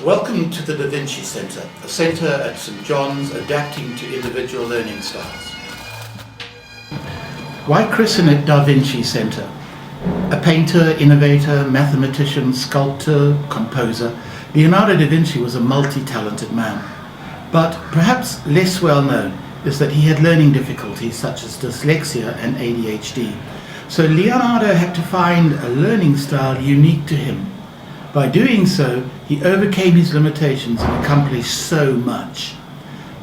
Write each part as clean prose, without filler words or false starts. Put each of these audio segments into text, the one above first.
Welcome to the Da Vinci Centre, a centre at St John's adapting to individual learning styles. Why christen it Da Vinci Centre? A painter, innovator, mathematician, sculptor, composer, Leonardo da Vinci was a multi-talented man. But perhaps less well known is that he had learning difficulties such as dyslexia and ADHD. So Leonardo had to find a learning style unique to him. By doing so, he overcame his limitations and accomplished so much,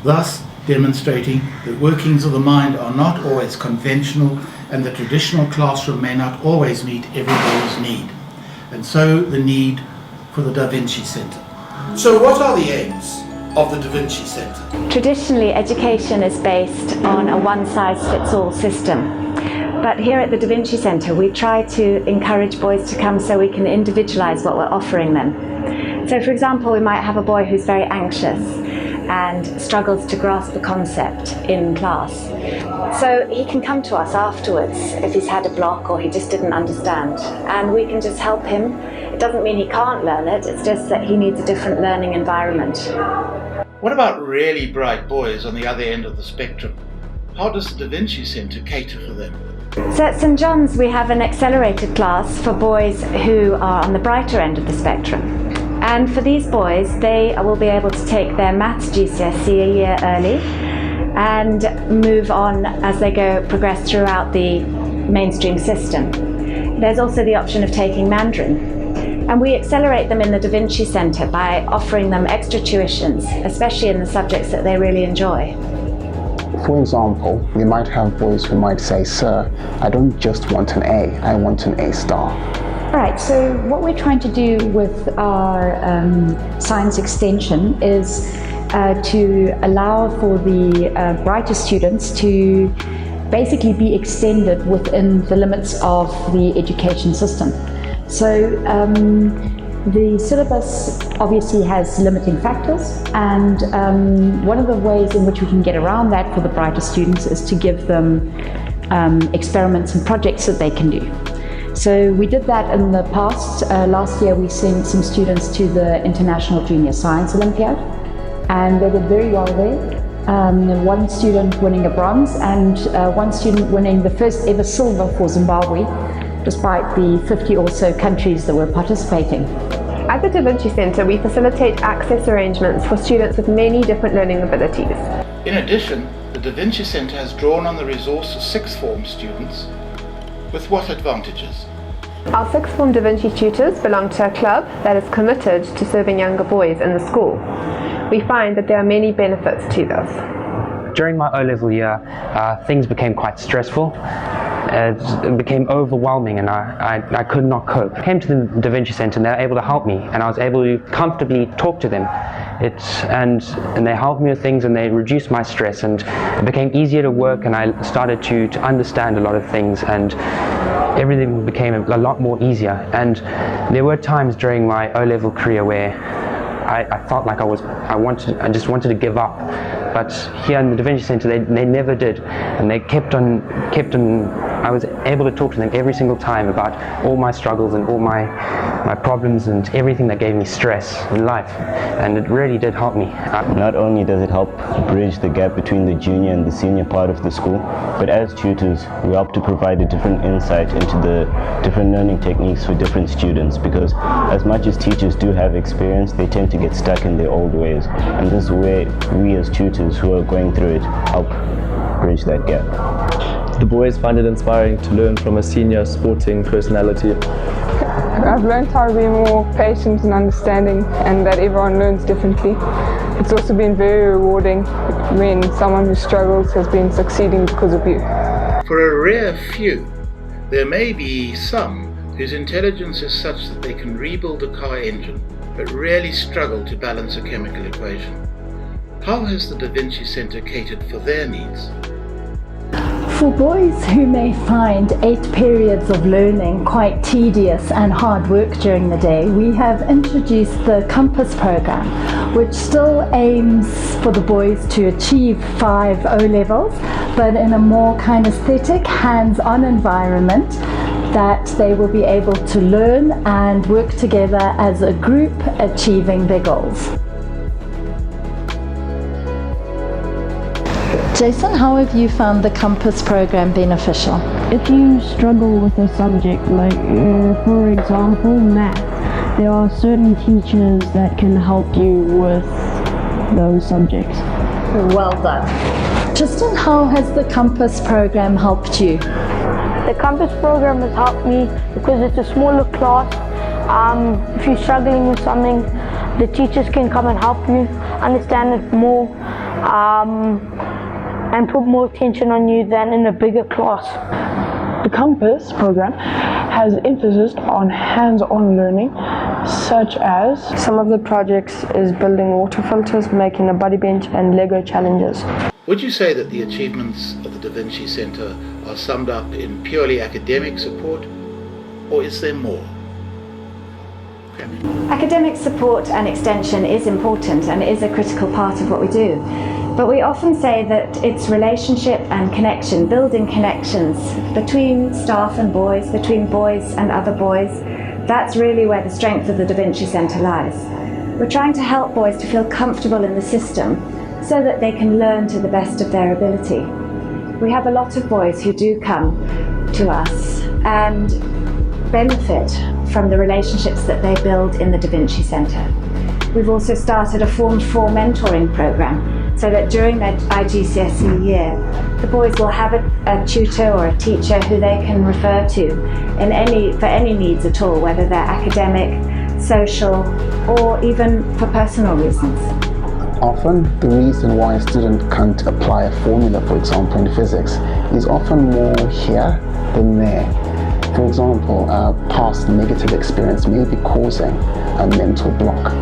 thus demonstrating that workings of the mind are not always conventional and the traditional classroom may not always meet everybody's need, and so the need for the Da Vinci Centre. So what are the aims of the Da Vinci Centre? Traditionally, education is based on a one-size-fits-all system. But here at the Da Vinci Centre, we try to encourage boys to come so we can individualise what we're offering them. So for example, we might have a boy who's very anxious and struggles to grasp the concept in class. So he can come to us afterwards if he's had a block or he just didn't understand, and we can just help him. It doesn't mean he can't learn it, it's just that he needs a different learning environment. What about really bright boys on the other end of the spectrum? How does the Da Vinci Centre cater for them? So at St John's we have an accelerated class for boys who are on the brighter end of the spectrum. And for these boys, they will be able to take their maths GCSE a year early and move on as they progress throughout the mainstream system. There's also the option of taking Mandarin. And we accelerate them in the Da Vinci Centre by offering them extra tuitions, especially in the subjects that they really enjoy. For example, we might have boys who might say, "Sir, I don't just want an A, I want an A star." Right, so what we're trying to do with our science extension is to allow for the brighter students to basically be extended within the limits of the education system. So the syllabus obviously has limiting factors, and one of the ways in which we can get around that for the brighter students is to give them experiments and projects that they can do. So we did that in the past. Last year we sent some students to the International Junior Science Olympiad, and they did very well there. One student winning a bronze and one student winning the first ever silver for Zimbabwe, despite the 50 or so countries that were participating. At the Da Vinci Centre, we facilitate access arrangements for students with many different learning abilities. In addition, the Da Vinci Centre has drawn on the resource of sixth form students. With what advantages? Our sixth form Da Vinci tutors belong to a club that is committed to serving younger boys in the school. We find that there are many benefits to this. During my O-level year, things became quite stressful. It became overwhelming and I could not cope. I came to the Da Vinci Centre and they were able to help me, and I was able to comfortably talk to them. And they helped me with things and they reduced my stress, and it became easier to work, and I started to understand a lot of things, and everything became a lot more easier. And there were times during my O-level career where I felt like I just wanted to give up. But here in the Da Vinci Centre, they never did, and they kept on. I was able to talk to them every single time about all my struggles and all my problems and everything that gave me stress in life, and it really did help me. Not only does it help bridge the gap between the junior and the senior part of the school, but as tutors, we help to provide a different insight into the different learning techniques for different students, because as much as teachers do have experience, they tend to get stuck in their old ways, and this is where we as tutors who are going through it help bridge that gap. The boys find it inspiring to learn from a senior sporting personality. I've learned how to be more patient and understanding, and that everyone learns differently. It's also been very rewarding when someone who struggles has been succeeding because of you. For a rare few, there may be some whose intelligence is such that they can rebuild a car engine, but really struggle to balance a chemical equation. How has the Da Vinci Centre catered for their needs? For boys who may find 8 periods of learning quite tedious and hard work during the day, we have introduced the Compass program, which still aims for the boys to achieve 5 O-levels, but in a more kinesthetic, hands-on environment that they will be able to learn and work together as a group, achieving their goals. Jason, how have you found the Compass program beneficial? If you struggle with a subject, like for example math, there are certain teachers that can help you with those subjects. Well done. Tristan, how has the Compass program helped you? The Compass program has helped me because it's a smaller class. If you're struggling with something, the teachers can come and help you understand it more and put more attention on you than in a bigger class. The Compass program has emphasis on hands-on learning, such as Some of the projects is building water filters, making a buddy bench, and Lego challenges. Would you say that the achievements of the Da Vinci Centre are summed up in purely academic support, or is there more? Academic support and extension is important and is a critical part of what we do. But we often say that it's relationship and connection, building connections between staff and boys, between boys and other boys. That's really where the strength of the Da Vinci Centre lies. We're trying to help boys to feel comfortable in the system so that they can learn to the best of their ability. We have a lot of boys who do come to us and benefit from the relationships that they build in the Da Vinci Centre. We've also started a Form 4 mentoring programme so that during their IGCSE year, the boys will have a tutor or a teacher who they can refer to for any needs at all, whether they're academic, social, or even for personal reasons. Often, the reason why a student can't apply a formula, for example, in physics, is often more here than there. For example, a past negative experience may be causing a mental block.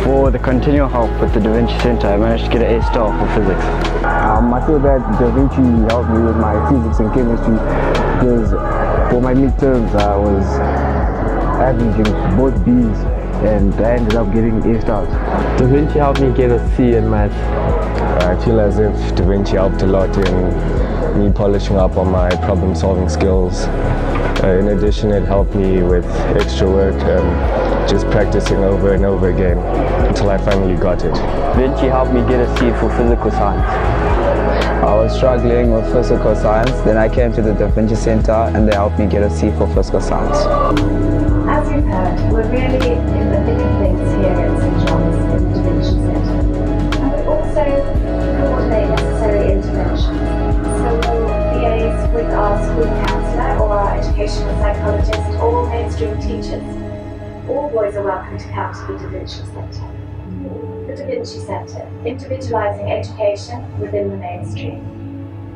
For the continual help with the Da Vinci Centre, I managed to get an A star for physics. I feel that Da Vinci helped me with my physics and chemistry because for my midterms I was averaging both B's and I ended up getting A stars. Da Vinci helped me get a C in maths. I feel as if Da Vinci helped a lot in me polishing up on my problem solving skills. In addition, it helped me with extra work, just practicing over and over again until I finally got it. Vinci helped me get a C for physical science. I was struggling with physical science, then I came to the Da Vinci Centre and they helped me get a C for physical science. As you've heard, we're really in the thick of things here at St John's in the Da Vinci Centre. And we also coordinate necessary interventions. So we'll liaise with our school counsellor or our educational psychologist or mainstream teachers. All boys are welcome to come to the Da Vinci Centre. The Da Vinci Centre, individualising education within the mainstream.